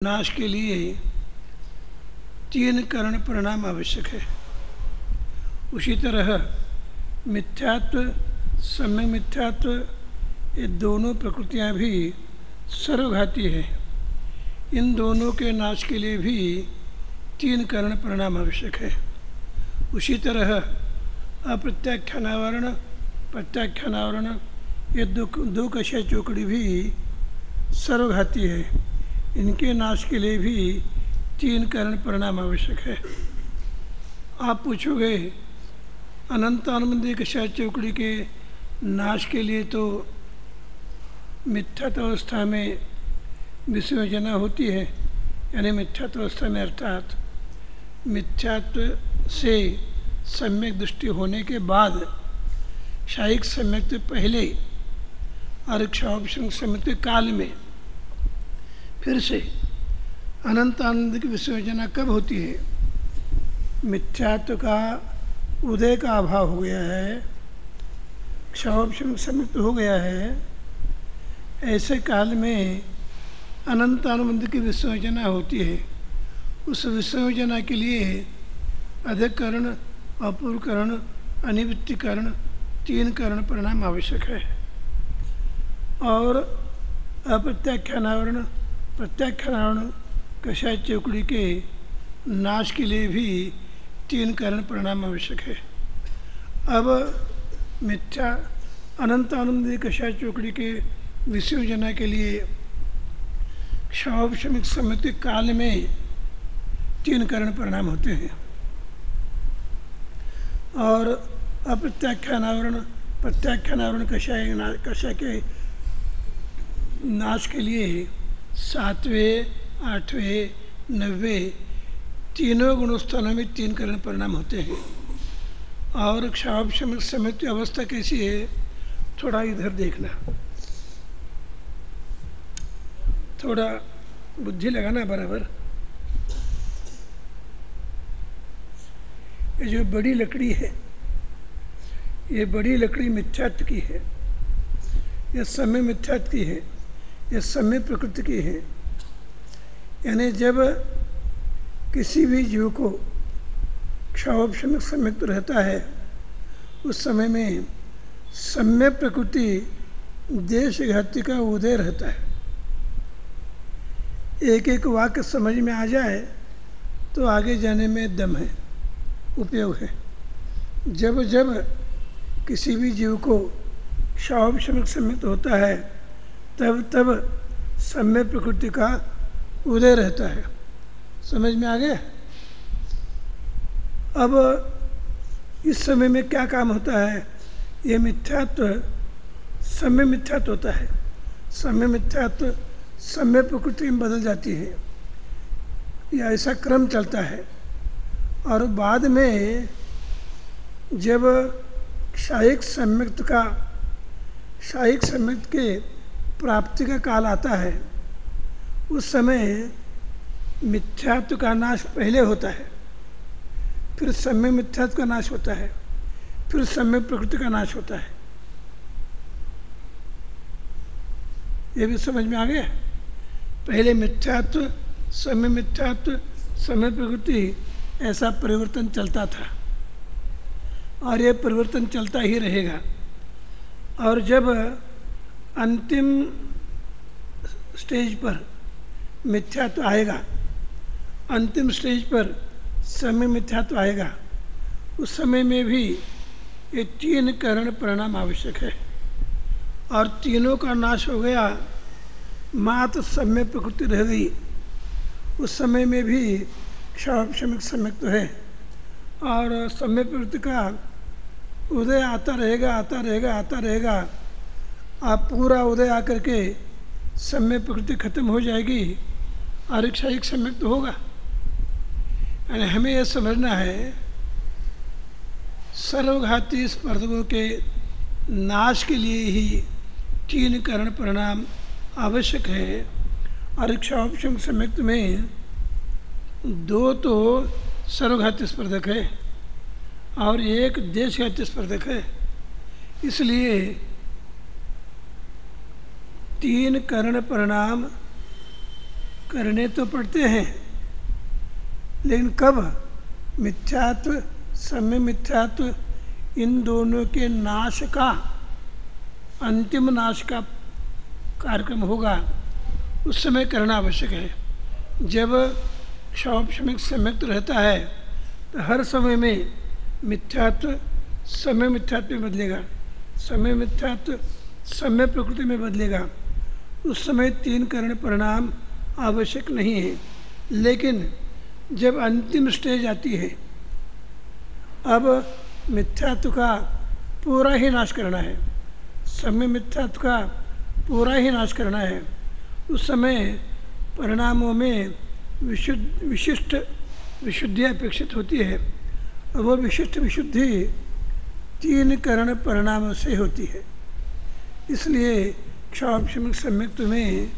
नाश के लिए तीन करण परिणाम आवश्यक है। उसी तरह मिथ्यात्व, सम्यक मिथ्यात्व, ये दोनों प्रकृतियां भी सर्वघाती है। इन दोनों के नाश के लिए भी तीन करण परिणाम आवश्यक है। उसी तरह अप्रत्याख्यानावरण, प्रत्याख्यानावरण, ये दो कषाय चौकड़ी भी सर्वघाती है। इनके नाश के लिए भी तीन करण परिणाम आवश्यक है। आप पूछोगे अनंत अनुबंधी कषाय चौकड़ी के नाश के लिए तो मिथ्यात्व अवस्था में विसर्जना होती है, यानी मिथ्यात्व अवस्था में अर्थात मिथ्यात्व से सम्यक दृष्टि होने के बाद शायिक सम्यक पहले और क्षौभिषम सम्यक काल में फिर से अनंत आनंद की विसर्जना कब होती है? मिथ्यात्व का उदय का अभाव हो गया है, क्षौभिषम सम्यक हो गया है, ऐसे काल में अनंत आनंद की विसर्जना होती है। उस विसर्जना के लिए अधिकरण, अपूर्वकरण, अनिवृत्तिकरण, तीन करण परिणाम आवश्यक है। और अप्रत्याख्यानावरण, प्रत्याख्यानावरण कषाय चौकड़ी के नाश के लिए भी तीन करण परिणाम आवश्यक है। अब मिथ्या अनंत आनंदी कषाय चौकड़ी के विसर्जना के लिए क्षौभिषमिक सम्यक्ति काल में तीन करण परिणाम होते हैं। और अप्रत्याख्यानावरण, प्रत्याख्यानावरण कषाय के नाश के लिए सातवें, आठवें, नवें तीनों गुणस्थानों में तीन करण परिणाम होते हैं। और क्षौभिषमिक सम्यक्ति अवस्था कैसी है, थोड़ा इधर देखना, थोड़ा बुद्धि लगाना बराबर। ये जो बड़ी लकड़ी है, ये बड़ी लकड़ी मिथ्यात्व की है, यह समय मिथ्यात्व की है, यह समय प्रकृति की है। यानी जब किसी भी जीव को क्षौभिषमिक सम्यक्त रहता है, उस समय में सम्य प्रकृति देशघाती का उदय रहता है। एक एक वाक्य समझ में आ जाए तो आगे जाने में दम है, उपयोग है। जब जब किसी भी जीव को क्षौभिषमिक सम्यक्त होता है, तब तब सम्य प्रकृति का उदय रहता है। समझ में आ गया? अब इस समय में क्या काम होता है? ये मिथ्यात्व सम्य मिथ्यात्व होता है। सम्य मिथ्यात्व सम्य प्रकृति में बदल जाती है, यह ऐसा क्रम चलता है। और बाद में जब शायिक सम्यक्त के प्राप्ति का काल आता है, उस समय मिथ्यात्व का नाश पहले होता है, फिर सम्यक मिथ्यात्व का नाश होता है, फिर सम्यक प्रकृति का नाश होता है। ये भी समझ में आ गया? पहले मिथ्यात्व, सम्यक प्रकृति, ऐसा परिवर्तन चलता था और ये परिवर्तन चलता ही रहेगा। और जब अंतिम स्टेज पर मिथ्यात्व आएगा, अंतिम स्टेज पर समय मिथ्यात्व आएगा, उस समय में भी ये तीन करण परिणाम आवश्यक है। और तीनों का नाश हो गया, मात्र सम्य प्रकृति रह गई। उस समय में भी क्षौभिषमिक सम्यक्त है और सम्य प्रकृति का उदय आता रहेगा, आता रहेगा, आता रहेगा। आप पूरा उदय आकर के सम्य प्रकृति खत्म हो जाएगी और क्षयिक सम्यक्त होगा। यानी हमें यह समझना है, सर्वघाती स्पर्धकों के नाश के लिए ही तीन करण परिणाम आवश्यक है। और क्षौभिषमिक सम्यक्त में दो तो सर्वघाती स्पर्धक है और एक देशघाती स्पर्धक है। इसलिए तीन करण परिणाम करने तो पड़ते हैं, लेकिन कब? मिथ्यात्व, सम्य मिथ्यात्व, इन दोनों के नाश का, अंतिम नाश का कार्यक्रम होगा, उस समय करना आवश्यक है। जब क्षौपशमिक सम्यक्त रहता है तो हर समय में मिथ्यात्व समय मिथ्यात्व में बदलेगा, समय मिथ्यात्व समय प्रकृति में बदलेगा। उस समय 3 करण परिणाम आवश्यक नहीं है। लेकिन जब अंतिम स्टेज आती है, अब मिथ्यात्व का पूरा ही नाश करना है, समय मिथ्यात्व का पूरा ही नाश करना है, उस समय परिणामों में विशिष्ट विशुद्धि अपेक्षित होती है। और वो विशिष्ट विशुद्धि 3 करण परिणामों से होती है। इसलिए क्षौपशमिक सम्यक्त में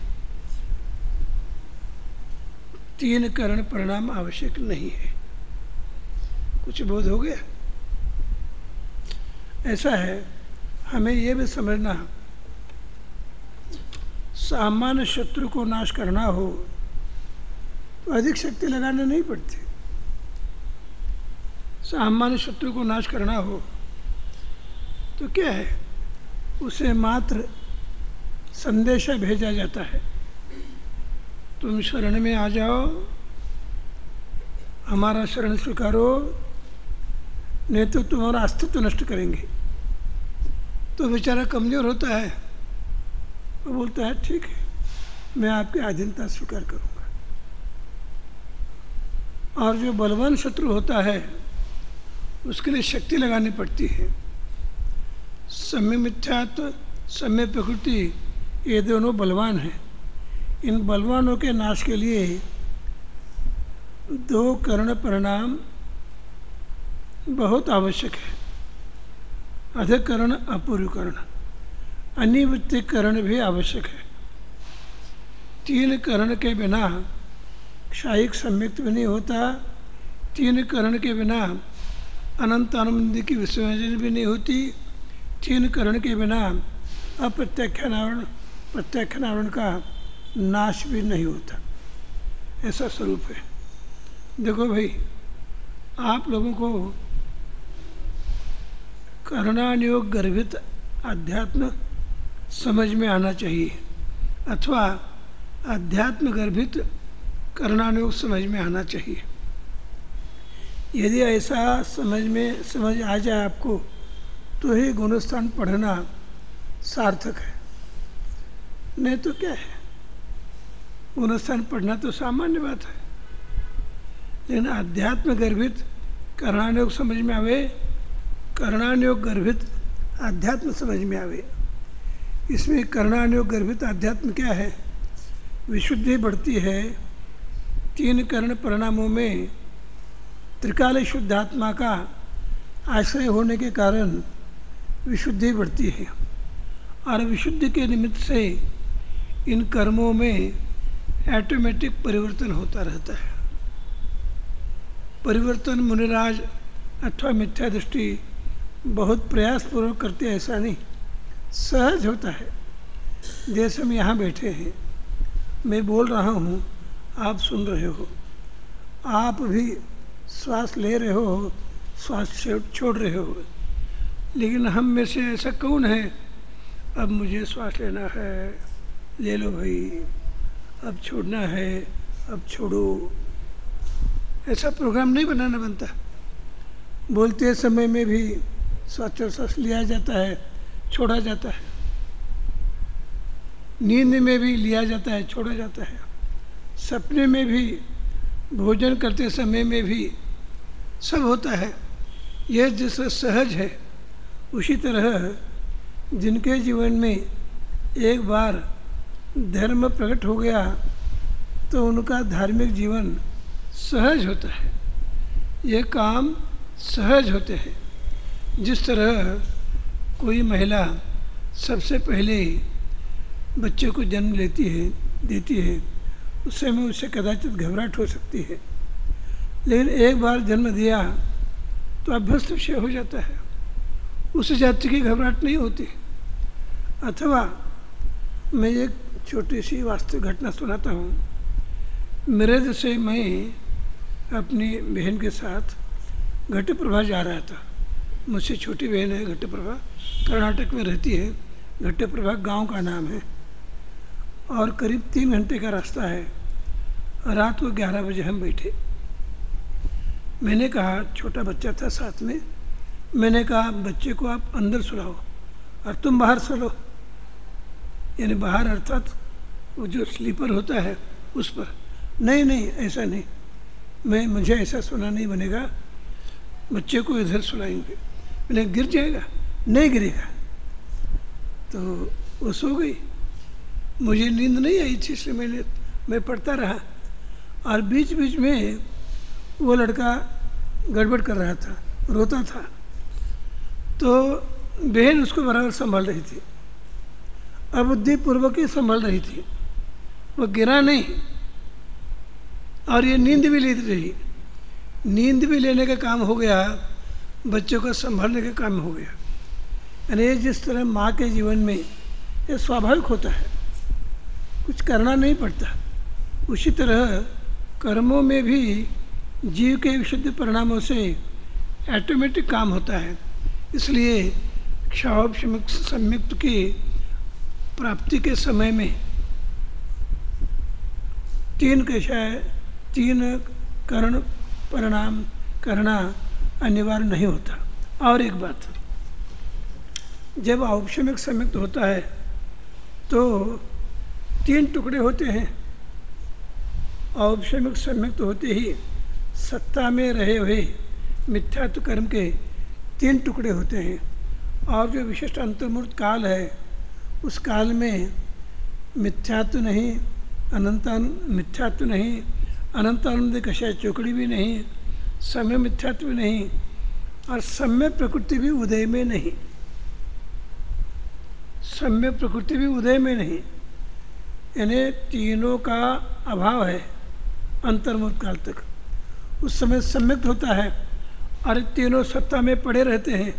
3 करण परिणाम आवश्यक नहीं है। कुछ बोध हो गया? ऐसा है, हमें ये भी समझना, सामान्य शत्रु को नाश करना हो तो अधिक शक्ति लगाना नहीं पड़ती। सामान्य शत्रु को नाश करना हो तो क्या है, उसे मात्र संदेशा भेजा जाता है, तुम शरण में आ जाओ, हमारा शरण स्वीकारो, नहीं तो तुम्हारा अस्तित्व नष्ट करेंगे। तो बेचारा कमजोर होता है, वो बोलता है ठीक है, मैं आपकी अधीनता स्वीकार करूंगा। और जो बलवान शत्रु होता है उसके लिए शक्ति लगानी पड़ती है। सम्य मिथ्यात्व, सम्य प्रकृति, ये दोनों बलवान हैं। इन बलवानों के नाश के लिए 2 करण परिणाम बहुत आवश्यक है। अधिकरण, अपूर्वीकरण, अनिवृत्तिक करण भी आवश्यक है। 3 करण के बिना क्षायिक सम्यक्त भी नहीं होता, 3 करण के बिना अनंत आनंद की विसर्जन भी नहीं होती, 3 करण के बिना अप्रत्याख्यान प्रत्याख्यान का नाश भी नहीं होता। ऐसा स्वरूप है। देखो भाई, आप लोगों को करणानुयोग गर्भित अध्यात्म समझ में आना चाहिए, अथवा अध्यात्म गर्भित करणानुयोग समझ में आना चाहिए। यदि ऐसा समझ आ जाए आपको, तो ही गुणस्थान पढ़ना सार्थक है। नहीं तो क्या है, गुणस्थान पढ़ना तो सामान्य बात है, लेकिन अध्यात्म गर्भित करणानुयोग समझ में आवे, करणानुयोग गर्भित अध्यात्म समझ में आवे। इसमें करणानुयोग गर्भित अध्यात्म क्या है? विशुद्धि बढ़ती है। 3 करण परिणामों में त्रिकाल शुद्धात्मा का आश्रय होने के कारण विशुद्धि बढ़ती है, और विशुद्धि के निमित्त से इन कर्मों में ऑटोमेटिक परिवर्तन होता रहता है। परिवर्तन मुनिराज अथवा मिथ्या दृष्टि बहुत प्रयासपूर्वक करते, ऐसा नहीं, सहज होता है। जैसे हम यहाँ बैठे हैं, मैं बोल रहा हूँ, आप सुन रहे हो, आप भी श्वास ले रहे हो, श्वास छोड़ रहे हो, लेकिन हम में से ऐसा कौन है, अब मुझे श्वास लेना है, ले लो भाई, अब छोड़ना है, अब छोड़ो। ऐसा प्रोग्राम नहीं बनाना बनता। बोलते समय में भी श्वास लिया जाता है, छोड़ा जाता है, नींद में भी लिया जाता है, छोड़ा जाता है, सपने में भी, भोजन करते समय में भी, सब होता है। यह जैसा सहज है, उसी तरह जिनके जीवन में एक बार धर्म प्रकट हो गया तो उनका धार्मिक जीवन सहज होता है। ये काम सहज होते हैं। जिस तरह कोई महिला सबसे पहले बच्चे को जन्म देती है, उस समय उसे कदाचित घबराहट हो सकती है, लेकिन एक बार जन्म दिया तो अभ्यस्त विषय हो जाता है, उस जाति की घबराहट नहीं होती। अथवा मैं एक छोटी सी वास्तविक घटना सुनाता हूँ। मेरठ से मैं अपनी बहन के साथ घट्टप्रभा जा रहा था। मुझसे छोटी बहन है घट्टप्रभा, कर्नाटक में रहती है। घट्टप्रभा गांव का नाम है और करीब 3 घंटे का रास्ता है। रात को 11 बजे हम बैठे। मैंने कहा, छोटा बच्चा था साथ में, मैंने कहा बच्चे को आप अंदर सुलाओ और तुम बाहर सो, यानी बाहर अर्थात वो जो स्लीपर होता है उस पर। नहीं नहीं ऐसा नहीं, मुझे ऐसा सोना नहीं बनेगा, बच्चे को इधर सुलाएंगे। मैंने गिर जाएगा, नहीं गिरेगा। तो वो सो गई। मुझे नींद नहीं आई थी, इसलिए मैं पढ़ता रहा और बीच बीच में वो लड़का गड़बड़ कर रहा था, रोता था। तो बहन उसको बराबर संभाल रही थी, अबुद्धिपूर्वक ही संभाल रही थी। वो गिरा नहीं और ये नींद भी ले रही। नींद भी लेने का काम हो गया, बच्चों को संभालने का काम हो गया। यानी जिस तरह माँ के जीवन में ये स्वाभाविक होता है, कुछ करना नहीं पड़ता, उसी तरह कर्मों में भी जीव के विशुद्ध परिणामों से ऑटोमेटिक काम होता है। इसलिए क्षोभ सम्यक्त की प्राप्ति के समय में 3 करण परिणाम करना अनिवार्य नहीं होता। और एक बात, जब औपशमिक सम्यक्त होता है तो 3 टुकड़े होते हैं। औपशमिक सम्यक्त होते ही सत्ता में रहे हुए मिथ्यात्व कर्म के 3 टुकड़े होते हैं। और जो विशिष्ट अंतर्मूर्त काल है, उस काल में मिथ्यात्व नहीं, मिथ्यात्व नहीं, अनंतानंद कषाय चौकड़ी भी नहीं, समय मिथ्यात्व भी नहीं और सम्य प्रकृति भी उदय में नहीं। सम्य प्रकृति भी उदय में नहीं, यानी तीनों का अभाव है अंतर्मुक्त काल तक। उस समय सम्यक्त होता है और तीनों सत्ता में पड़े रहते हैं।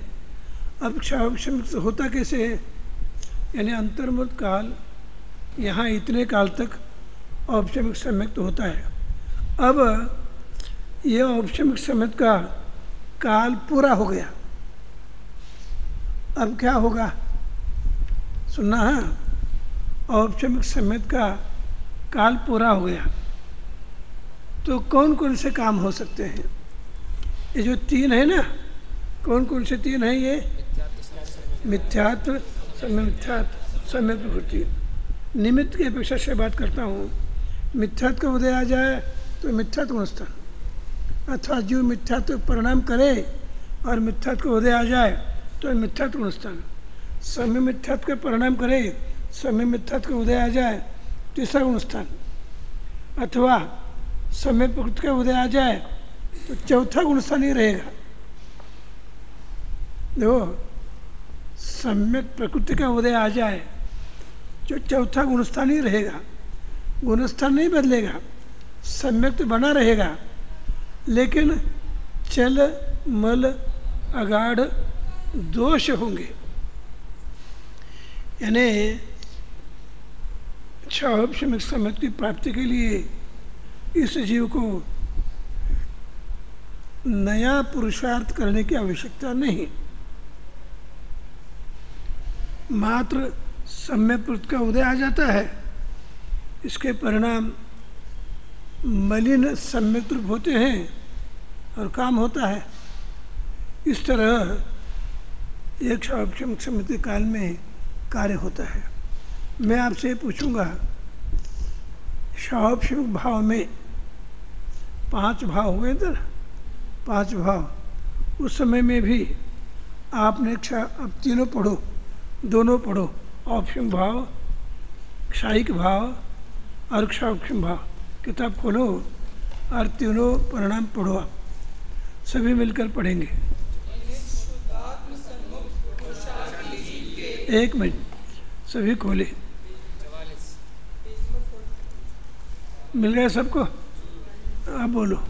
अब क्षोभ होता कैसे है? यानी अंतर्मुक्त काल यहाँ इतने काल तक औपशमिक सम्यक्त होता है। अब यह औपशमिक सम्यक्त का काल पूरा हो गया। अब क्या होगा सुनना है। औपशमिक सम्यक्त का काल पूरा हो गया तो कौन कौन से काम हो सकते हैं? ये जो 3 है ना, कौन कौन से 3 हैं? ये मिथ्यात्व, समय मिथ्यात्व, समय प्रकृति। निमित्त की अपेक्षा से बात करता हूँ। मिथ्यात्व का उदय आ जाए तो मिथ्यात्व गुणस्थान, अथवा जो मिथ्यात्व परिणाम करे और मिथ्यात्व का उदय आ जाए तो मिथ्यात्व गुणस्थान। समय मिथ्यात्व का परिणाम करे, समय मिथ्यात्व का उदय आ जाए, तीसरा गुणस्थान। अथवा समय प्रकृति का उदय आ जाए तो चौथा गुणस्थान ही रहेगा। देखो, सम्यक प्रकृति का उदय आ जाए जो चौथा गुणस्थान ही रहेगा, गुणस्थान नहीं बदलेगा, सम्यक तो बना रहेगा, लेकिन चल मल अगाढ़ दोष होंगे। यानी क्षोभ सम्यक की प्राप्ति के लिए इस जीव को नया पुरुषार्थ करने की आवश्यकता नहीं। मात्र सम्य प्रकृति का उदय आ जाता है, इसके परिणाम मलिन सम्यक रूप होते हैं और काम होता है। इस तरह एक क्षोभ सम्यक काल में कार्य होता है। मैं आपसे पूछूंगा, क्षोभ भाव में 5 भाव हुए थे, 5 भाव। उस समय में भी आपने अब तीनों पढ़ो, दोनों पढ़ो, औपशमिक भाव, क्षायिक भाव और क्षोभ भाव। किताब खोलो और तीनों परिणाम पढ़ो। आप सभी मिलकर पढ़ेंगे। 1 मिनट, सभी खोले। मिल गया सबको? आप बोलो।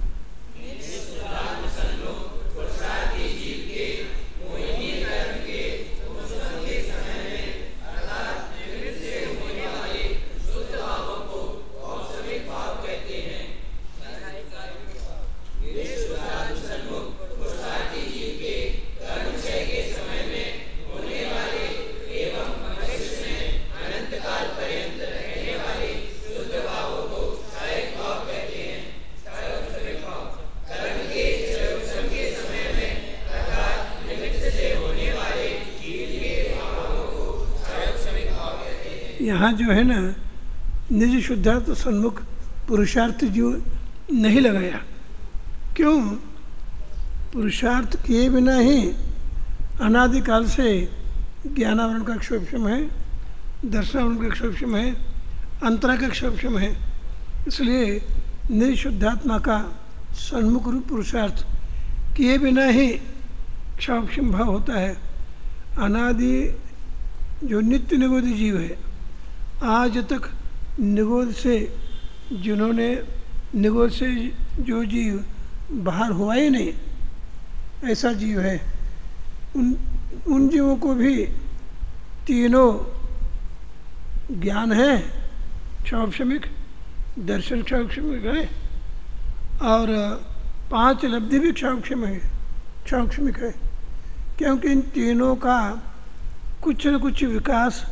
यहाँ जो है ना निज शुद्धार्थ सन्मुख पुरुषार्थ जो नहीं लगाया। क्यों? पुरुषार्थ किए बिना ही अनादिकाल से ज्ञानावरण का क्षोभक्षम है, दर्शनावरण का क्षोभक्षम है, अंतरा का क्षोभक्षम है। इसलिए निज शुद्धात्मा का सन्मुख रूप पुरुषार्थ किए बिना ही क्षोभक्षम भाव होता है। अनादि जो नित्य निगोदी जीव है, आज तक निगोद से जिन्होंने निगोद से जो जीव बाहर हुआ ही नहीं, ऐसा जीव है। उन जीवों को भी तीनों ज्ञान है क्षौक्षमिक, दर्शन क्षौक्षमिक है, और 5 लब्धि भी क्षौक्षमिक है। क्योंकि इन तीनों का कुछ न कुछ विकास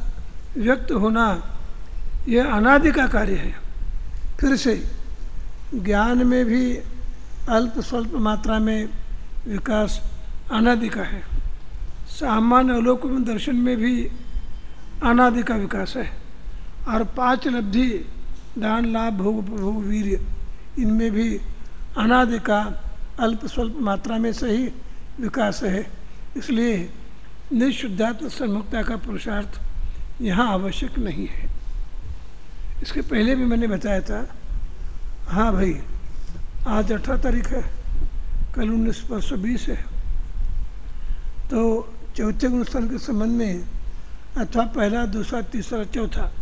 व्यक्त होना यह अनादि का कार्य है। फिर से ज्ञान में भी अल्प स्वल्प मात्रा में विकास अनादि का है। सामान्य अवलोकन दर्शन में भी अनादि का विकास है। और 5 लब्धि दान लाभ भोग उपभोग वीर्य, इनमें भी अनादि का अल्प स्वल्प मात्रा में से ही विकास है। इसलिए निशुद्धात्म सन्मुखता का पुरुषार्थ यहाँ आवश्यक नहीं है। इसके पहले भी मैंने बताया था। हाँ भाई, आज 18 तारीख है, कल 19/20 है। तो चौथे गुणस्थान के संबंध में अथवा पहला, दूसरा, तीसरा, चौथा,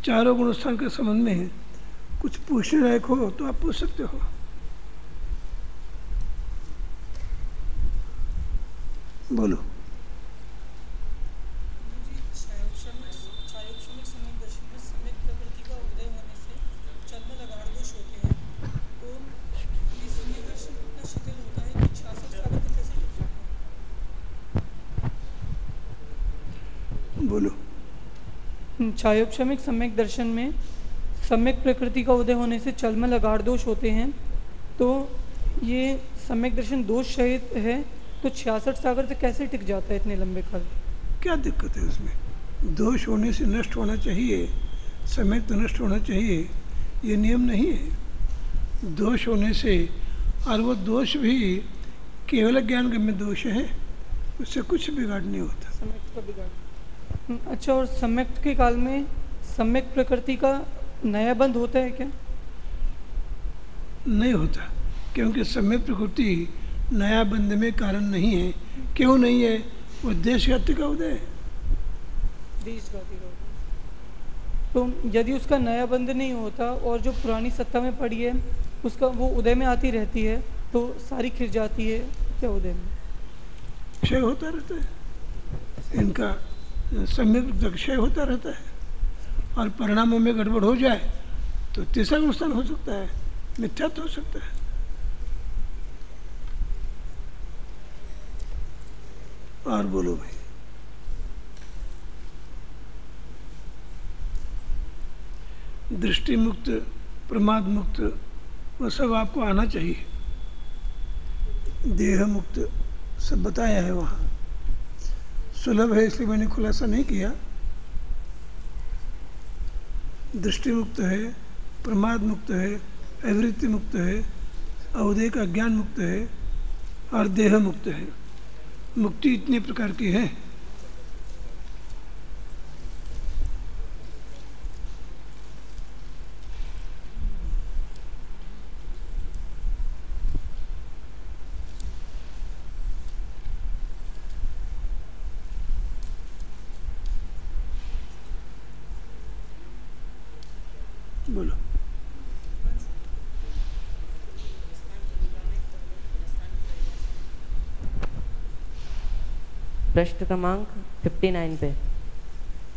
चारों गुणस्थान के संबंध में कुछ पूछने लायक हो तो आप पूछ सकते हो। बोलो। बोलो। छायोक्षमिक सम्यक दर्शन में सम्यक प्रकृति का उदय होने से चलमल अगाढ़ दोष होते हैं। तो ये सम्यक दर्शन दोष सहित है, तो 66 सागर से कैसे टिक जाता है इतने लंबे काल? क्या दिक्कत है उसमें? दोष होने से नष्ट होना चाहिए, सम्यक तो नष्ट होना चाहिए, ये नियम नहीं है। दोष होने से, और वो दोष भी केवल ज्ञान गम्य दोष है, उससे कुछ बिगाड़ नहीं होता। सम्यक का बिगाड़। अच्छा, और सम्यक के काल में सम्यक प्रकृति का नया बंध होता है क्या? नहीं होता, क्योंकि सम्यक प्रकृति नया बंध में कारण नहीं है। क्यों नहीं है? वो देशघाती का उदय है। देशघाती का उदय। तो यदि उसका नया बंध नहीं होता और जो पुरानी सत्ता में पड़ी है उसका वो उदय में आती रहती है, तो सारी खिर जाती है क्या उदय में? क्षय होता रहता है, इनका सम्यक क्षय होता रहता है। और परिणामों में गड़बड़ हो जाए तो तीसरा नुकसान हो सकता है, मिथ्यात्व हो सकता है। और बोलो भाई। दृष्टि मुक्त, प्रमाद मुक्त, वह सब आपको आना चाहिए। देह मुक्त सब बताया है वहाँ, सुलभ है इसलिए मैंने खुलासा नहीं किया। दृष्टि मुक्त है, प्रमाद मुक्त है, अवृत्ति मुक्त है, अवधेय का ज्ञान मुक्त है, और देह मुक्त है। मुक्ति इतने प्रकार की है। बोलो। प्रश्न क्रमांक 59 पे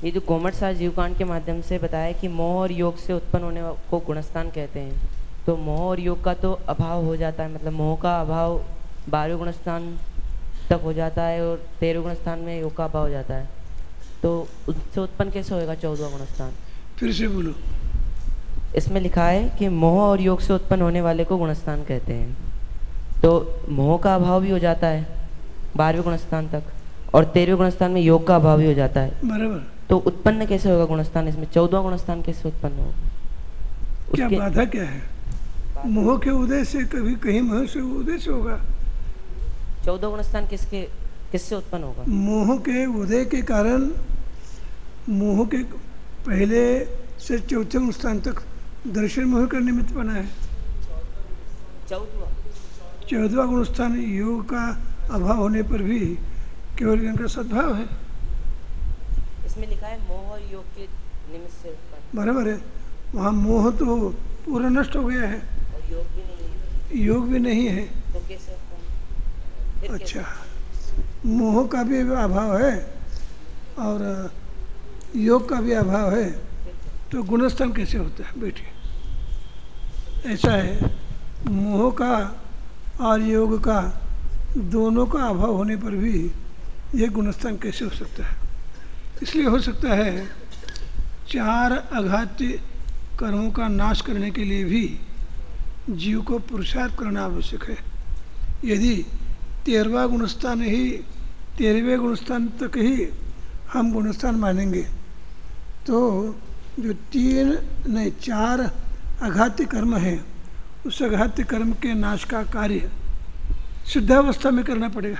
ये जो गोमट सार जीवकांड के माध्यम से बताया कि मोह और योग से उत्पन्न होने को गुणस्थान कहते हैं। तो मोह और योग का तो अभाव हो जाता है, मतलब मोह का अभाव 12वें गुणस्थान तक हो जाता है और 13वें गुणस्थान में योग का अभाव हो जाता है। तो उससे उत्पन्न कैसे होएगा 14वां गुणस्थान? फिर से बोलो। इसमें लिखा है कि मोह और योग से उत्पन्न होने वाले को गुणस्थान कहते हैं। तो मोह का अभाव भी हो जाता है 12वें गुणस्थान तक, और 13वें गुणस्थान में योग का अभाव भी हो जाता है। बराबर। तो उत्पन्न कैसे होगा गुणस्थान, इसमें 14वां गुणस्थान कैसे उत्पन्न होगा? क्या बाधा क्या है? मोह के उदय से कभी कहीं मोह से उदय से होगा। 14 गुणस्थान किससे उत्पन्न होगा? मोह के उदय के कारण, मोह के पहले से 4थे गुणस्थान तक दर्शन मोह का निमित्त बना है। 14वां गुणस्थान योग का अभाव होने पर भी केवल ज्ञान का सद्भाव है। इसमें लिखा है मोह और योग के निमित्त से उत्पन्न। बराबर है, वहाँ मोह तो पूरा नष्ट हो गया है और योग भी नहीं है। योग भी नहीं है तो कैसे उत्पन्न? अच्छा, मोह का भी अभाव है और योग का भी अभाव है, तो गुणस्थान कैसे होता है? बैठिए, ऐसा है, मोह का और योग का दोनों का अभाव होने पर भी ये गुणस्थान कैसे हो सकता है? इसलिए हो सकता है 4 आघाती कर्मों का नाश करने के लिए भी जीव को पुरुषार्थ करना आवश्यक है। यदि 13वां गुणस्थान ही 13वें गुणस्थान तक ही हम गुणस्थान मानेंगे तो जो 4 आघाती कर्म हैं, उस आघाती कर्म के नाश का कार्य सिद्धावस्था में करना पड़ेगा।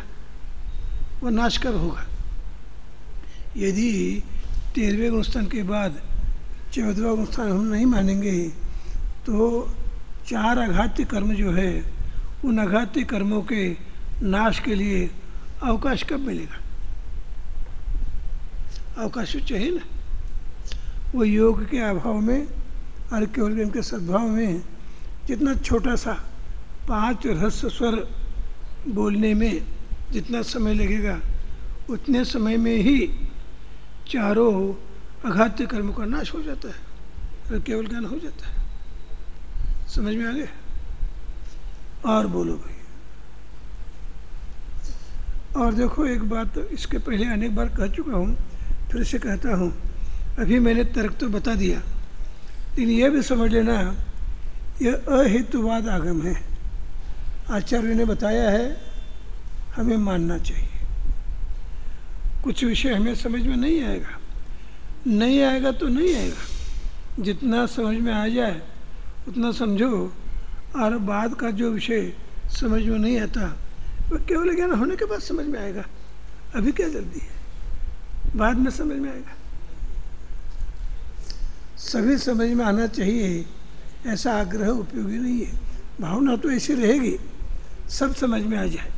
वह नाश कब होगा? यदि 13वें गुणस्थान के बाद 14वां गुणस्थान हम नहीं मानेंगे तो 4 आघाती कर्म जो है, उन आघाती कर्मों के नाश के लिए अवकाश कब मिलेगा? अवकाश चाहिए ना। वो योग के अभाव में और केवल ज्ञान के सद्भाव में जितना छोटा सा 5 ह्रस्व स्वर बोलने में जितना समय लगेगा, उतने समय में ही चारों आघाती कर्म का नाश हो जाता है और केवल ज्ञान हो जाता है। समझ में आ गया? और बोलो भाई। और देखो, एक बात इसके पहले अनेक बार कह चुका हूँ, फिर से कहता हूँ। अभी मैंने तर्क तो बता दिया, लेकिन यह भी समझ लेना, यह अहेतुवाद आगम है। आचार्य ने बताया है, हमें मानना चाहिए। कुछ विषय हमें समझ में नहीं आएगा, नहीं आएगा तो नहीं आएगा, जितना समझ में आ जाए उतना समझो। और बाद का जो विषय समझ में नहीं आता वह केवल ज्ञान होने के बाद समझ में आएगा। अभी क्या जल्दी है, बाद में समझ में आएगा। सभी समझ में आना चाहिए, ऐसा आग्रह उपयोगी नहीं है। भावना तो ऐसी रहेगी, सब समझ में आ जाए।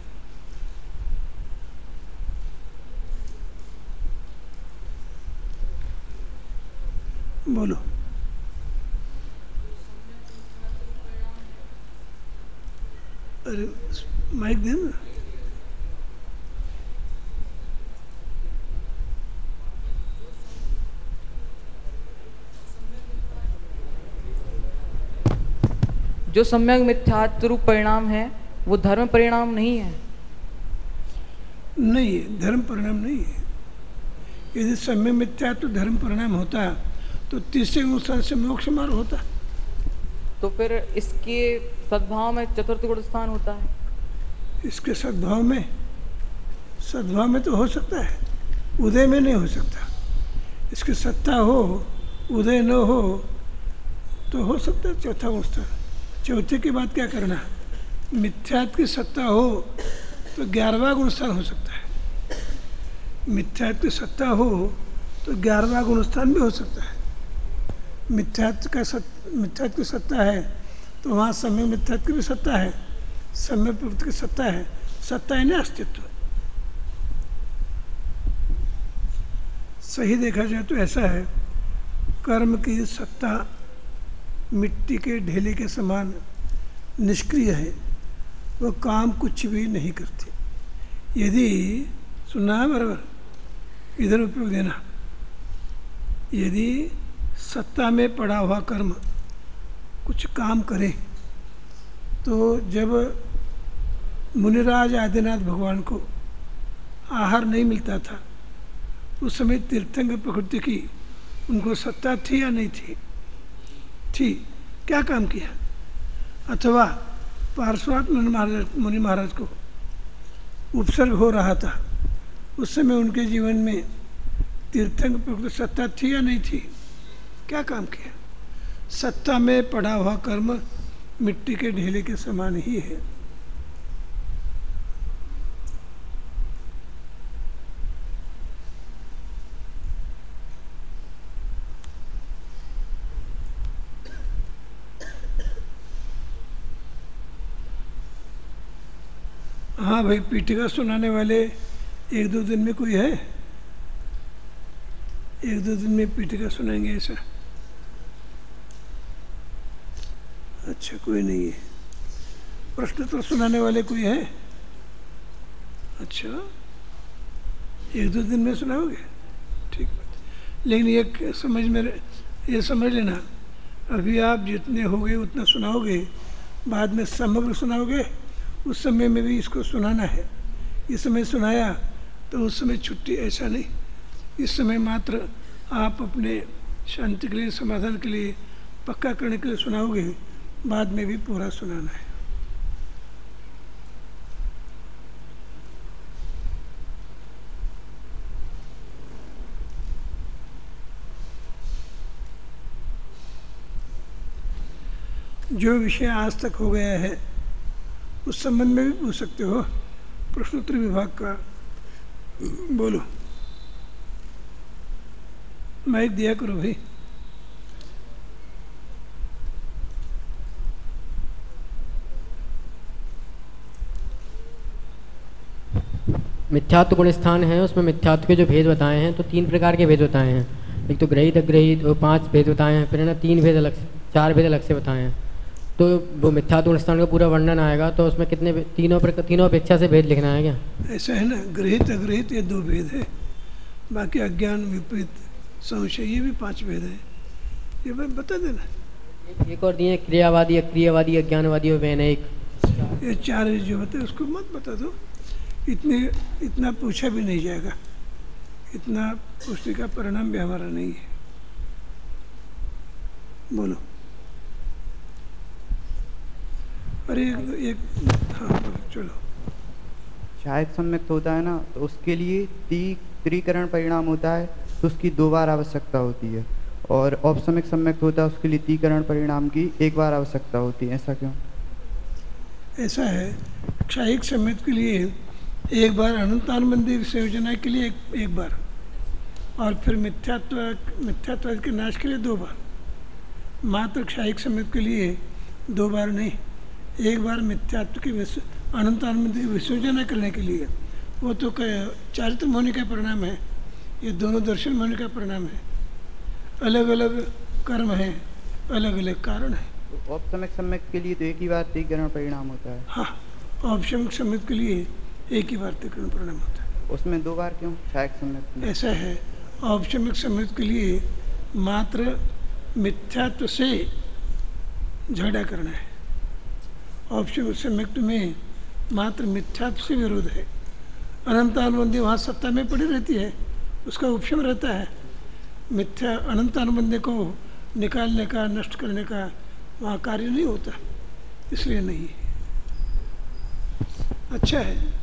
बोलो। अरे माइक दे ना। जो सम्यक मिथ्यात्व रूप परिणाम है वो धर्म परिणाम नहीं है। नहीं है, धर्म परिणाम नहीं है। यदि सम्यक मिथ्यात्व धर्म परिणाम होता तो तीसरे गुणस्थान से मोक्ष मार्ग होता। तो फिर इसके सद्भाव में चतुर्थ गुणस्थान होता है। इसके सद्भाव में तो हो सकता है, उदय में नहीं हो सकता। इसकी सत्ता हो, उदय न हो तो हो सकता है चौथा गुणस्थान। चौथे के बाद क्या करना? मिथ्यात्व की सत्ता हो तो 11वां गुणस्थान हो सकता है। मिथ्यात्व की सत्ता हो तो 11वां गुणस्थान भी हो सकता है। मिथ्यात्व की सत्ता है तो वहाँ सम्यक मिथ्यात्व की भी सत्ता है, सम्यक प्रवृत्ति की सत्ता है। सत्ता है ना अस्तित्व। सही देखा जाए तो ऐसा है, कर्म की सत्ता मिट्टी के ढेले के समान निष्क्रिय है, वो काम कुछ भी नहीं करती। यदि सुनना है बराबर, इधर उपयोग देना। यदि सत्ता में पड़ा हुआ कर्म कुछ काम करे तो जब मुनिराज आदिनाथ भगवान को आहार नहीं मिलता था, उस समय तीर्थंकर प्रकृति की उनको सत्ता थी या नहीं थी? थी। क्या काम किया? अथवा पार्श्वात्थ मुनि महाराज को उपसर्ग हो रहा था, उस समय उनके जीवन में तीर्थंकर प्रकृति सत्ता थी या नहीं थी? क्या काम किया? सत्ता में पड़ा हुआ कर्म मिट्टी के ढेले के समान ही है। हाँ भाई, पीठिका सुनाने वाले एक दो दिन में कोई है? एक दो दिन में पीठिका सुनाएंगे ऐसा? अच्छा, कोई नहीं है। प्रश्नोत्तर सुनाने वाले कोई है? अच्छा, एक दो दिन में सुनाओगे? ठीक बात। लेकिन ये समझ लेना, अभी आप जितने होगे उतना सुनाओगे, बाद में समग्र सुनाओगे, उस समय में भी इसको सुनाना है। इस समय सुनाया तो उस समय छुट्टी, ऐसा नहीं। इस समय मात्र आप अपने शांति के लिए, समाधान के लिए, पक्का करने के लिए सुनाओगे, बाद में भी पूरा सुनाना है। जो विषय आज तक हो गया है उस संबंध में भी पूछ सकते हो। प्रश्नोत्तर विभाग का बोलो, माइक दिया करो भाई। मिथ्यात्व गुण स्थान है, उसमें मिथ्यात्व के जो भेद बताए हैं, तो 3 प्रकार के भेद बताए हैं। एक तो ग्रहित अग्रहित, और 5 भेद बताए हैं, फिर है ना 4 भेद अलग से बताए हैं। तो वो मिथ्यात्व गुण स्थान का पूरा वर्णन आएगा, तो उसमें कितने तीनों अपेक्षा से भेद लिखना है क्या? ऐसा है ना, ग्रहित अग्रहित ये 2 भेद है, बाकी अज्ञान विपरीत संशय ये भी 5 भेद है। ये मैं बता देना। एक और दिए क्रियावादी, अक्रियावादी, अज्ञानवादी और वैनयिक, ये 4 जो होते हैं उसको मत बता दो। इतना पूछा भी नहीं जाएगा, इतना पूछने का परिणाम भी हमारा नहीं है। बोलो। अरे एक हाँ चलो। शायद सम्यक्त होता है ना, तो उसके लिए त्रिकरण परिणाम होता है, तो उसकी 2 बार आवश्यकता होती है। और औपसमिक सम्यक्त होता है, उसके लिए त्रिकरण परिणाम की 1 बार आवश्यकता होती है। ऐसा क्यों? ऐसा है, क्षायिक सम्यक्त के लिए 1 बार, अनंतानुबंधी विसर्जना के लिए एक बार, और फिर मिथ्यात्व के नाश के लिए 2 बार। मात्र क्षायिक सम्यक्त के लिए 2 बार नहीं, 1 बार मिथ्यात्व के अनंतानुबंधी विसर्जना करने के लिए। वो तो चारित्र होने का परिणाम है, ये दोनों दर्शन होने का परिणाम है। अलग अलग कर्म है, अलग अलग कारण है। औपसमिक सम्यक्त के लिए तो 1 ही बार त्रिकरण परिणाम होता है। हाँ, औपसमिक सम्यक्त के लिए 1 ही बार त्रिकरण परिणाम होता है। उसमें 2 बार क्यों क्षायिक सम्यक्त में? ऐसा है, औपसमिक सम्यक्त के लिए मात्र मिथ्यात्व से झगड़ा करना है। औपसमिक सम्यक्त में मात्र मिथ्यात्व से विरोध है। अनंतानुबंधी वहाँ सत्ता में पड़ी रहती है, उसका उपशम रहता है। मिथ्या अनंतानुबंधी को निकालने का, नष्ट करने का वहाँ कार्य नहीं होता, इसलिए नहीं। अच्छा है।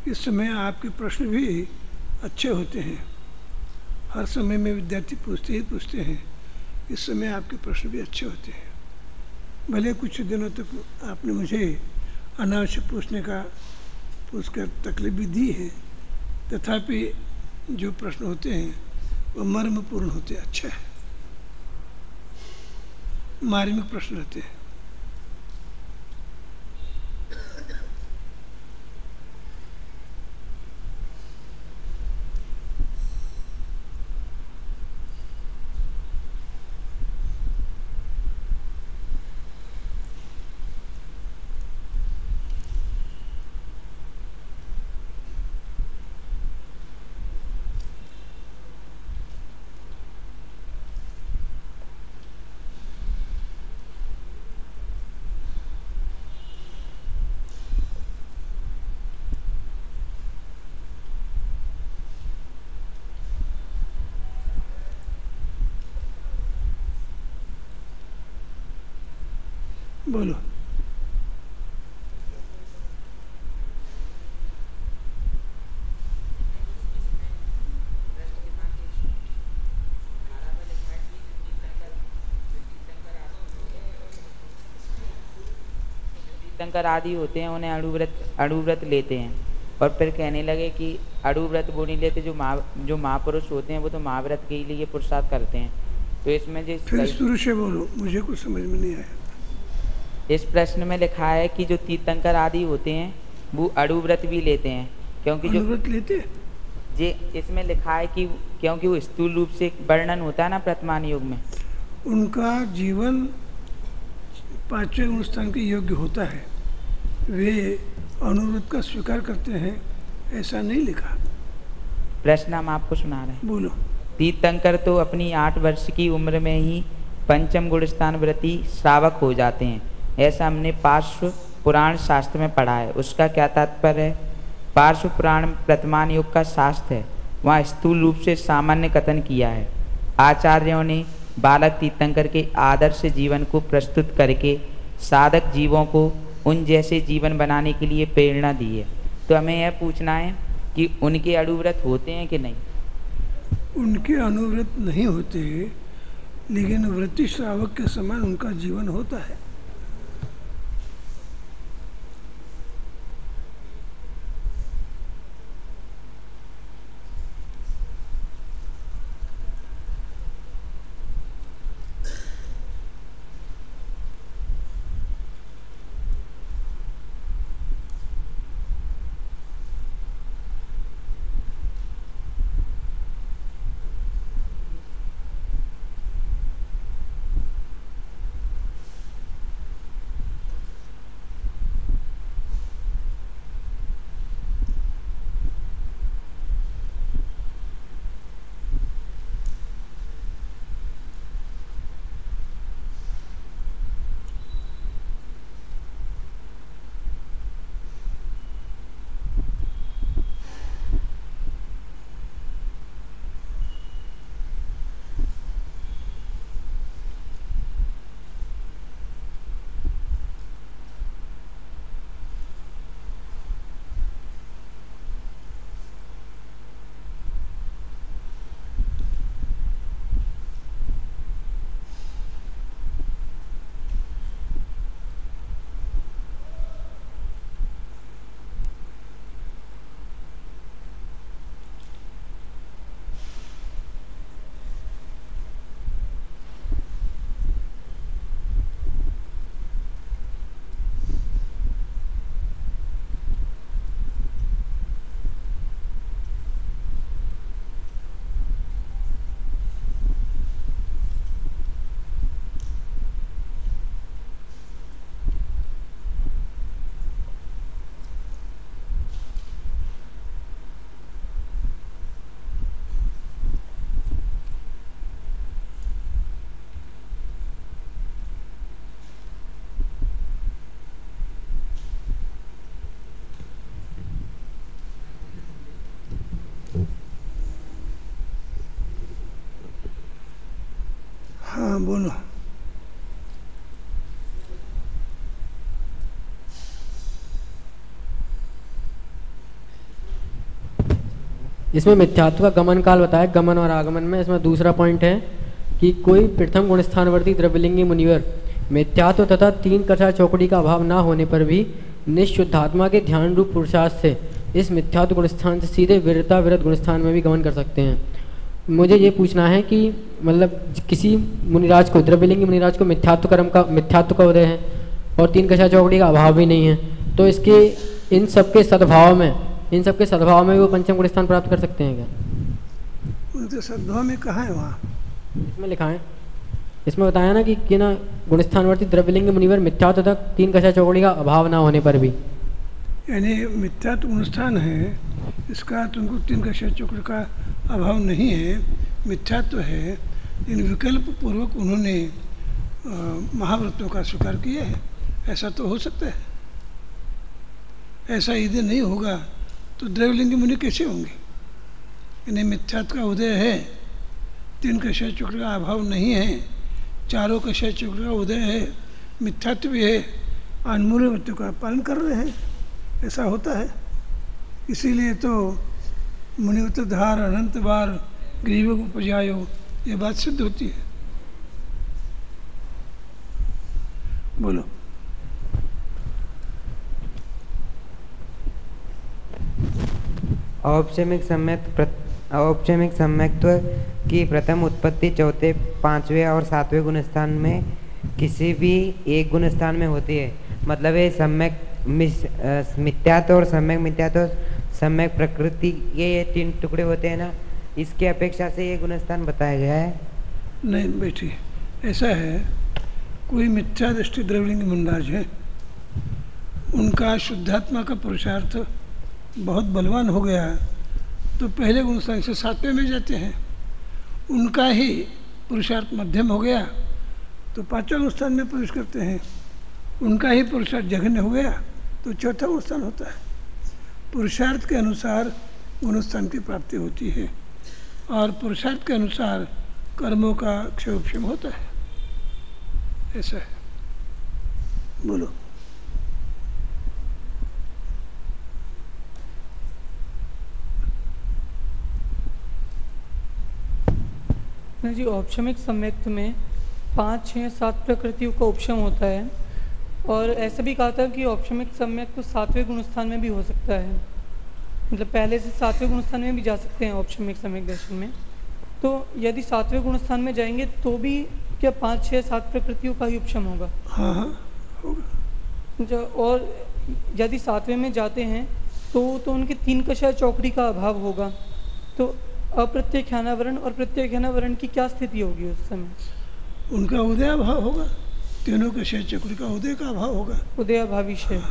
इस समय आपके प्रश्न भी अच्छे होते हैं, हर समय में विद्यार्थी पूछते हैं। इस समय आपके प्रश्न भी अच्छे होते हैं। भले कुछ दिनों तक आपने मुझे अनावश्यक पूछकर तकलीफ भी दी है, तथापि जो प्रश्न होते हैं वो मर्मपूर्ण होते हैं। अच्छा है, मार्मिक प्रश्न रहते हैं। बोलो। तीर्थंकर आदि होते हैं उन्हें अणुव्रत लेते हैं और फिर कहने लगे कि अणुव्रत वो नहीं लेते, जो महापुरुष होते हैं वो तो महाव्रत के लिए पुरुषार्थ करते हैं। तो इसमें जो फिर शुरू से बोलो, मुझे कुछ समझ में नहीं आया। इस प्रश्न में लिखा है कि जो तीर्थंकर आदि होते हैं वो अणुव्रत भी लेते हैं, क्योंकि जो अणुव्रत लेते हैं जे इसमें लिखा है कि क्योंकि वो स्थूल रूप से वर्णन होता है ना वर्तमान युग में, उनका जीवन पांचवें गुणस्थान के योग्य होता है, वे अनुव्रत का स्वीकार करते हैं, ऐसा नहीं लिखा। प्रश्न हम आपको सुना रहे हैं। बोलो। तीर्थंकर तो अपनी 8 वर्ष की उम्र में ही पंचम गुणस्थान व्रती श्रावक हो जाते हैं, ऐसा हमने पार्श्व पुराण शास्त्र में पढ़ा है। उसका क्या तात्पर्य है? पार्श्व पुराण वर्तमान युग का शास्त्र है, वहाँ स्थूल रूप से सामान्य कथन किया है। आचार्यों ने बालक तीर्थंकर के आदर्श जीवन को प्रस्तुत करके साधक जीवों को उन जैसे जीवन बनाने के लिए प्रेरणा दी है। तो हमें यह पूछना है कि उनके अणुव्रत होते हैं कि नहीं? उनके अनुव्रत नहीं होते, लेकिन व्रती श्रावक के समान उनका जीवन होता है। हाँ बोलो। इसमें मिथ्यात्व का गमन काल बताया, गमन और आगमन में। इसमें दूसरा पॉइंट है कि कोई प्रथम गुणस्थानवर्ती द्रव्यलिंगी मुनिवर मिथ्यात्व तथा 3 कक्षा चौकड़ी का अभाव ना होने पर भी निःशुद्धात्मा के ध्यान रूप पुरुषार्थ से इस मिथ्यात्व गुणस्थान से सीधे वीरता विरत गुणस्थान में भी गमन कर सकते हैं। मुझे ये पूछना है कि मतलब किसी मुनिराज को, द्रव्यलिंगी मुनिराज को मिथ्यात्व का उदय है और 3 कक्षा चौकड़ी का अभाव भी नहीं है, तो इसके इन सबके सद्भाव में वो पंचम गुण स्थान प्राप्त कर सकते हैं क्या? उनके सद्भाव में कहाँ है? वहाँ इसमें लिखा है, इसमें बताया ना कि ना गुणस्थानवर्ती द्रव्यलिंगी मुनिवर मिथ्यात्व तक 3 कक्षा चौकड़ी का अभाव ना होने पर भी, यानी मिथ्यात्व गुणस्थान है, इसका तुमको 3 कक्षा चौकड़ी का अभाव नहीं है, मिथ्यात्व है, लेकिन विकल्प पूर्वक उन्होंने महाव्रतों का स्वीकार किया है। ऐसा तो हो सकता है। ऐसा यदि नहीं होगा तो द्रव्यलिंगी मुनि कैसे होंगे? यानी मिथ्यात्व का उदय है, 3 कक्षा चक्र का अभाव नहीं है, 4 कक्षा चक्र का उदय है, मिथ्यात्व भी है और मूल मृत्यु का पालन कर रहे हैं, ऐसा होता है। इसीलिए तो मुनिवत धार अनंत बार गरीबों को उपजायो, ये बात सिद्ध होती है। बोलो। औपचारिक सम्यक्त्व की प्रथम उत्पत्ति चौथे, पांचवें और सातवें गुणस्थान में किसी भी एक गुणस्थान में होती है। मतलब ये सम्यक मिथ्यात्व और सम्यक मिथ्यात्व, सम्यक प्रकृति, ये तीन टुकड़े होते हैं ना, इसके अपेक्षा से ये गुणस्थान बताया गया है। नहीं बेटी, ऐसा है, कोई मिथ्या दृष्टि द्रविड़िंग मुंडाज है, उनका शुद्धात्मा का पुरुषार्थ बहुत बलवान हो गया, तो पहले गुणस्थान से सातवें में जाते हैं। उनका ही पुरुषार्थ मध्यम हो गया तो पांचवें गुणस्थान में प्रवेश करते हैं। उनका ही पुरुषार्थ जघन्य हो गया तो चौथा गुणस्थान होता है। पुरुषार्थ के अनुसार गुणस्थान की प्राप्ति होती है और पुरुषार्थ के अनुसार कर्मों का क्षयोक्षम होता है, ऐसा है। बोलो। जी, औपचारिक सम्यक्त में 5, 6, 7 प्रकृतियों का उपशम होता है और ऐसा भी कहा था कि औपचारिक सम्यक्त तो 7वें गुणस्थान में भी हो सकता है, मतलब पहले से 7वें गुणस्थान में भी जा सकते हैं औपचारिक सम्यक दर्शन में। तो यदि 7वें गुणस्थान में जाएंगे तो भी क्या 5, 6, 7 प्रकृतियों का ही उपशम होगा? हाँ होगा। और यदि 7वें में जाते हैं तो उनके 3 कषाय चौकड़ी का अभाव होगा, तो अप्रत्यक्षानावरण और प्रत्यक्षानावरण की क्या स्थिति होगी उस समय? उनका उदय अभाव होगा, तीनों के शेष चक्र का उदय का अभाव होगा। उदय अभावी शेष।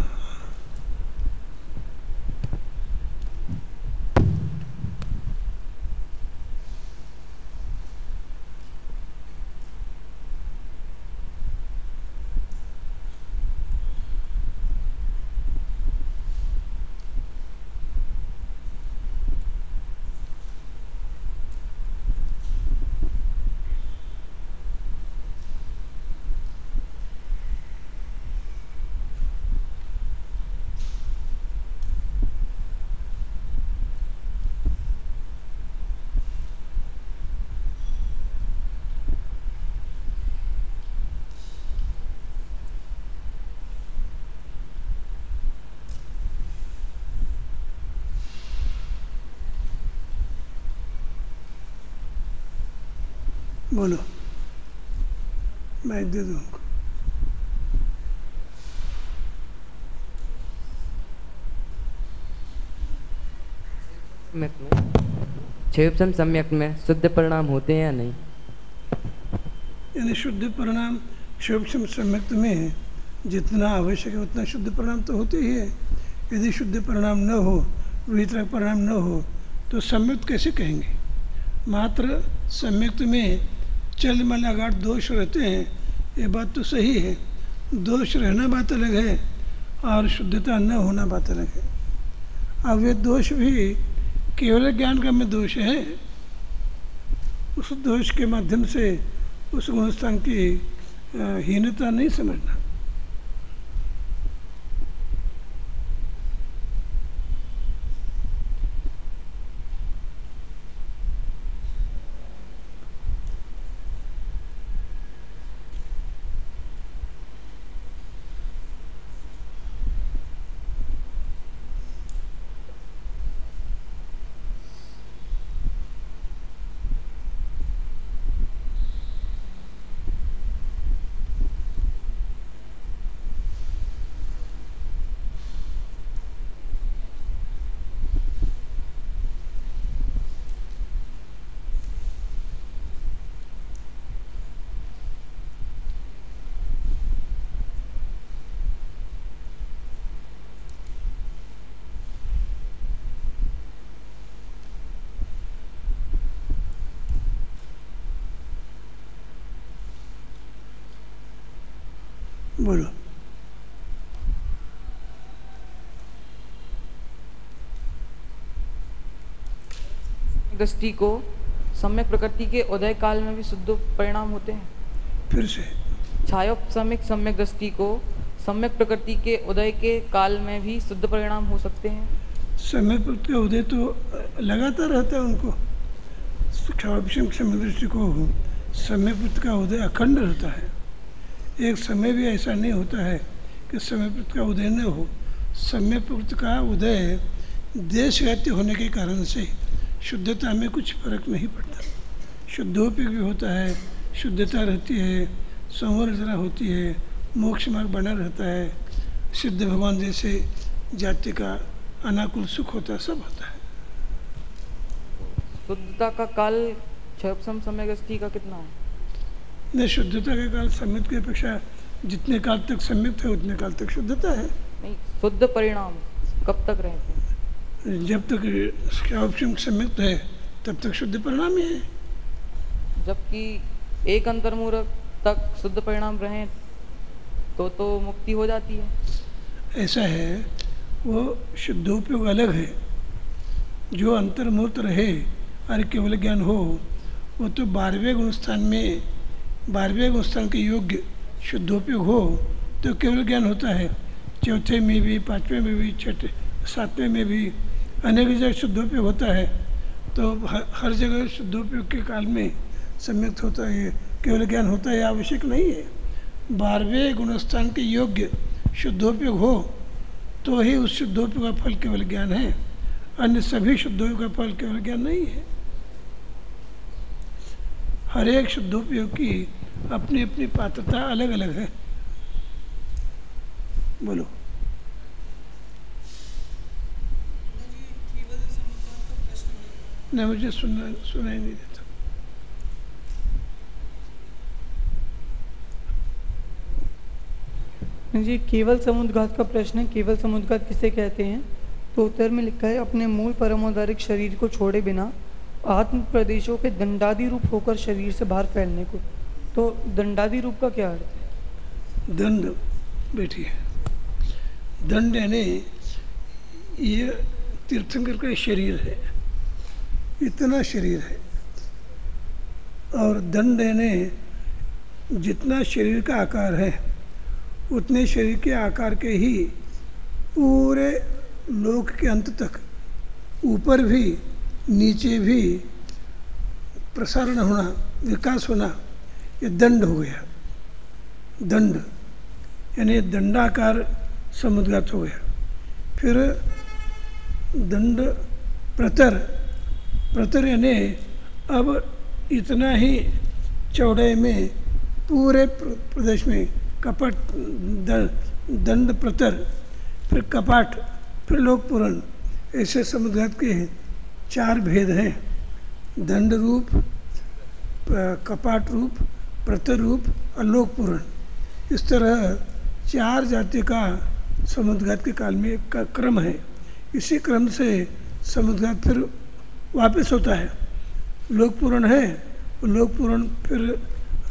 बोलो, मैं दे दूँगा। क्षयोपम सम्यक में शुद्ध परिणाम होते हैं या नहीं? यानी शुद्ध परिणाम क्षयोपम सम्यक में जितना आवश्यक है उतना शुद्ध परिणाम तो होते ही है। यदि शुद्ध परिणाम न हो, वितरक परिणाम न हो, तो सम्यक्त कैसे कहेंगे? मात्र सम्यक्त में चल मल अगाड़ दोष रहते हैं, ये बात तो सही है। दोष रहना बात अलग है और शुद्धता न होना बात अलग है। अब ये दोष भी केवल ज्ञान का में दोष है, उस दोष के माध्यम से उस गुणस्थान की हीनता नहीं समझना। बोलो। दृष्टि को सम्यक प्रकृति के उदय काल में भी शुद्ध परिणाम होते हैं। फिर से छायोपसमिक सम्यक दृष्टि को सम्यक प्रकृति के उदय के काल में भी शुद्ध परिणाम हो सकते हैं? सम्यक प्रकृति का उदय तो लगातार रहता है उनको। छायोपसमिक सम्यक दृष्टि को सम्यक प्रकृति का उदय अखंड रहता है। एक समय भी ऐसा नहीं होता है कि सम्यक प्रकृति का उदय न हो। सम्यक प्रकृति का उदय देशव्यापी होने के कारण से शुद्धता में कुछ फर्क नहीं पड़ता। शुद्धोपयोग भी होता है, शुद्धता रहती है, संवर्धना होती है, मोक्ष मार्ग बना रहता है, सिद्ध भगवान जैसे जाति का अनाकुल सुख होता है, सब होता है। शुद्धता का काल छायोपसम सम्यक दृष्टि का कितना है? नहीं, शुद्धता का काल सम्यक की अपेक्षा जितने काल तक सम्यक है उतने काल तक शुद्धता है। नहीं, शुद्ध परिणाम कब तक रहते हैं? जब तक छायोपसम सम्यक है तब तक शुद्ध परिणाम ही है। जबकि एक अंतर्मूलक तक शुद्ध परिणाम रहें तो मुक्ति हो जाती है। ऐसा है, वो शुद्धोपयोग अलग है। जो अंतर्मूर्त रहे और केवल ज्ञान हो, वो तो 12वें गुणस्थान में 12वें गुणस्थान के योग्य शुद्धोपयोग हो तो केवल ज्ञान होता है। चौथे में भी, 5वें में भी, छठे 7वें में भी अनेक जगह शुद्धोपयोग होता है। तो हर जगह शुद्धोपयोग के काल में सम्यक होता है, केवल ज्ञान होता है, आवश्यक नहीं है। 12वें गुणस्थान के योग्य शुद्धोपयोग हो तो ही उस शुद्धोपयोग का फल केवल ज्ञान है, अन्य सभी शुद्धोपयोग का फल केवल ज्ञान नहीं है। हर एक शुद्धोपयोग की अपनी अपनी पात्रता अलग अलग है। बोलो। नहीं, मुझे सुनाई नहीं देता। जी, केवल समुद्घात का प्रश्न है। केवल समुद्घात किसे कहते हैं? तो उत्तर में लिखा है, अपने मूल परमोदारिक शरीर को छोड़े बिना आत्म प्रदेशों के दंडादि रूप होकर शरीर से बाहर फैलने को। तो दंडादि रूप का क्या अर्थ है? दंड, बैठिए। दंड यानी ये तीर्थंकर का शरीर है, इतना शरीर है। और दंड यानी जितना शरीर का आकार है उतने शरीर के आकार के ही पूरे लोक के अंत तक, ऊपर भी नीचे भी प्रसारण होना, विकास होना, ये दंड हो गया। दंड यानी दंडाकार समुद्घात हो गया। फिर दंड प्रतर, प्रतर यानी अब इतना ही चौड़ाई में पूरे प्रदेश में कपट, दंड प्रतर, फिर कपाट, फिर लोक पुराण, ऐसे समुद्घात के 4 भेद हैं। दंड रूप, कपाट रूप, प्रतर रूप और लोक पुराण। इस तरह 4 जाति का समुद्घात के काल में एक क्रम है। इसी क्रम से समुद्घात फिर वापस होता है। लोक पुराण है, लोक पुराण फिर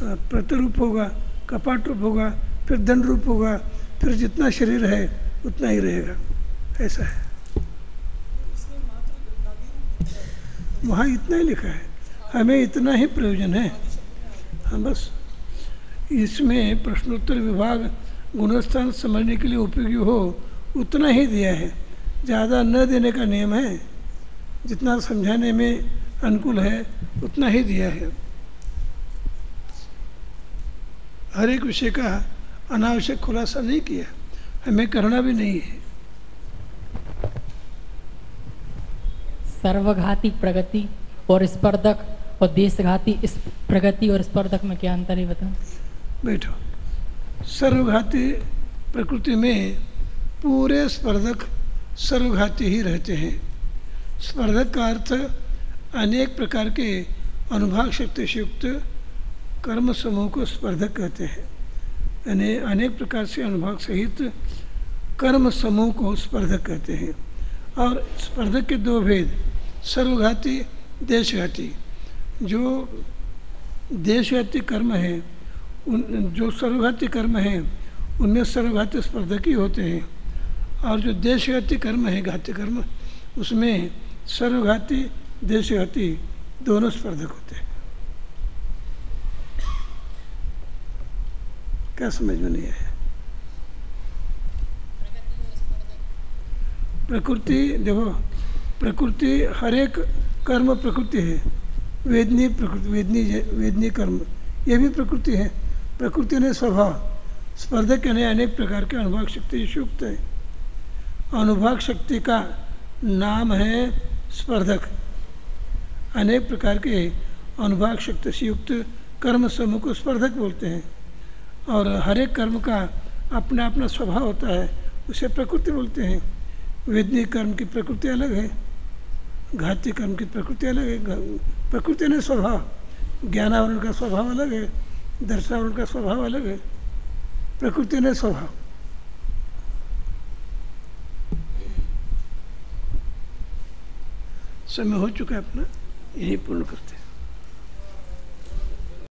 प्रतर रूप होगा, कपाट रूप होगा, फिर दंड रूप होगा, फिर जितना शरीर है उतना ही रहेगा। ऐसा है। वहाँ इतना ही लिखा है, हमें इतना ही प्रयोजन है। हाँ, बस इसमें प्रश्नोत्तर विभाग गुणस्थान समझने के लिए उपयोगी हो उतना ही दिया है, ज़्यादा न देने का नियम है। जितना समझाने में अनुकूल है उतना ही दिया है। हर एक विषय का अनावश्यक खुलासा नहीं किया, हमें करना भी नहीं है। सर्वघाती प्रगति और स्पर्धक और देशघाती इस प्रगति और स्पर्धक में क्या अंतर है बताओ। बैठो। सर्वघाती प्रकृति में पूरे स्पर्धक सर्वघाती ही रहते हैं। स्पर्धक का अर्थ अनेक प्रकार के अनुभाग शक्ति से युक्त कर्म समूह को स्पर्धक कहते हैं। यानी अनेक प्रकार से अनुभाग सहित कर्म समूह को स्पर्धक कहते हैं। और स्पर्धक के 2 भेद, सर्वघाती, देशघाती। जो देशघाती कर्म है, जो सर्वघाती कर्म है उनमें सर्वघाती स्पर्धक ही होते हैं। और जो देशघाती कर्म है, घाती कर्म, उसमें सर्वघाती, देशघाती दोनों स्पर्धक होते हैं। क्या समझ में नहीं आया? प्रकृति देखो, प्रकृति हर एक कर्म प्रकृति है। वेदनीय प्रकृति, वेदनीय कर्म ये भी प्रकृति है। प्रकृति ने स्वभाव, स्पर्धक यानी अनेक प्रकार के अनुभाग शक्ति से युक्त है। अनुभाग शक्ति का नाम है स्पर्धक। अनेक प्रकार के अनुभाग शक्ति से युक्त कर्म समूह को स्पर्धक बोलते हैं। और हर एक कर्म का अपना अपना स्वभाव होता है, उसे प्रकृति बोलते हैं। वेदनीय कर्म की प्रकृति अलग है, घाती कर्म की प्रकृति अलग है। प्रकृति ने स्वभाव, ज्ञानावरण का स्वभाव अलग है, दर्शनावरण का स्वभाव अलग है। प्रकृति ने स्वभाव। समय हो चुका है अपना, यही पूर्ण करते हैं।